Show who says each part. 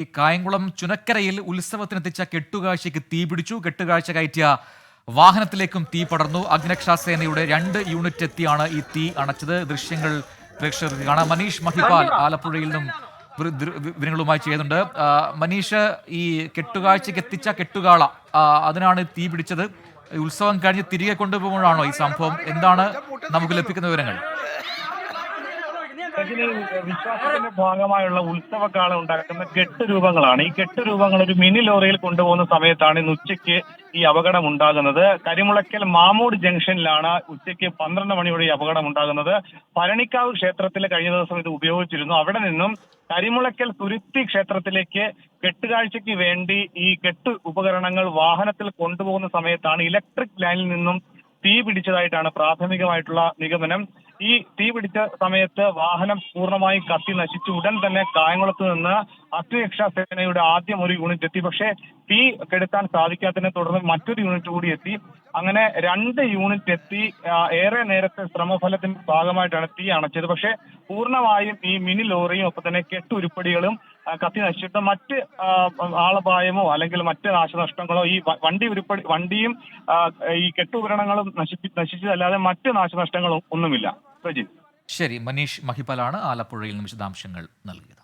Speaker 1: ഈ കായംകുളം ചുനക്കരയിൽ ഉത്സവത്തിനെത്തിച്ച കെട്ടുകാഴ്ചയ്ക്ക് തീപിടിച്ചു. കെട്ടുകാഴ്ച കയറ്റിയ വാഹനത്തിലേക്കും തീ പടർന്നു. അഗ്നിരക്ഷാസേനയുടെ 2 യൂണിറ്റ് എത്തിയാണ് ഈ തീ അണച്ചത്. ദൃശ്യങ്ങൾ പ്രേക്ഷകർക്ക് കാണാം. മനീഷ് മഹിപാൽ ആലപ്പുഴയിൽ നിന്നും വിവരങ്ങളുമായി ചെയ്യുന്നുണ്ട്. മനീഷ്, ഈ കെട്ടുകാഴ്ചയ്ക്ക് എത്തിച്ച കെട്ടുകാള അതിനാണ് തീ പിടിച്ചത്. ഉത്സവം കഴിഞ്ഞ് തിരികെ കൊണ്ടുപോകുമ്പോഴാണോ ഈ സംഭവം? എന്താണ് നമുക്ക് ലഭിക്കുന്ന വിവരങ്ങൾ?
Speaker 2: വിശ്വാസത്തിന്റെ ഭാഗമായുള്ള ഉത്സവകാലം ഉണ്ടാക്കുന്ന കെട്ടുരൂപങ്ങളാണ്. ഈ കെട്ടുരൂപങ്ങൾ ഒരു മിനി ലോറിയിൽ കൊണ്ടുപോകുന്ന സമയത്താണ് ഇന്ന് ഉച്ചയ്ക്ക് ഈ അപകടം ഉണ്ടാകുന്നത്. കരിമുളയ്ക്കൽ മാമൂട് ജംഗ്ഷനിലാണ് ഉച്ചയ്ക്ക് 12 മണിയോടെ ഈ അപകടം ഉണ്ടാകുന്നത്. ഭരണിക്കാവ് ക്ഷേത്രത്തിൽ കഴിഞ്ഞ ദിവസം ഇത് ഉപയോഗിച്ചിരുന്നു. അവിടെ നിന്നും കരിമുളയ്ക്കൽ തുരുത്തി ക്ഷേത്രത്തിലേക്ക് കെട്ടുകാഴ്ചയ്ക്ക് വേണ്ടി ഈ കെട്ടു ഉപകരണങ്ങൾ വാഹനത്തിൽ കൊണ്ടുപോകുന്ന സമയത്താണ് ഇലക്ട്രിക് ലൈനിൽ നിന്നും തീ പിടിച്ചതായിട്ടാണ് പ്രാഥമികമായിട്ടുള്ള നിഗമനം. ഈ തീ പിടിച്ച സമയത്ത് വാഹനം പൂർണ്ണമായും കത്തി നശിച്ചു. ഉടൻ തന്നെ കായംകുളത്ത് നിന്ന് അഗ്നിരക്ഷാസേനയുടെ ആദ്യം ഒരു യൂണിറ്റ് എത്തി. പക്ഷേ തീ കെടുത്താൻ സാധിക്കാത്തതിനെ തുടർന്ന് മറ്റൊരു യൂണിറ്റ് കൂടി എത്തി. അങ്ങനെ 2 യൂണിറ്റ് എത്തി. ഏറെ നേരത്തെ ശ്രമഫലത്തിന്റെ ഭാഗമായിട്ടാണ് തീ അണച്ചത്. പക്ഷേ പൂർണ്ണമായും ഈ മിനി ലോറിയും ഒപ്പം തന്നെ കെട്ടുരുപ്പടികളും കത്തി നശിച്ചിട്ട് മറ്റ് ആളപായമോ അല്ലെങ്കിൽ മറ്റ് നാശനഷ്ടങ്ങളോ ഈ വണ്ടിയും ഈ കെട്ടുപകരണങ്ങളും നശിച്ചതല്ലാതെ മറ്റ് നാശനഷ്ടങ്ങളും ഒന്നുമില്ല.
Speaker 1: ശരി, മനീഷ് മഹിപാലാണ് ആലപ്പുഴയിൽ നിന്ന് വിശദാംശങ്ങൾ നൽകിയത്.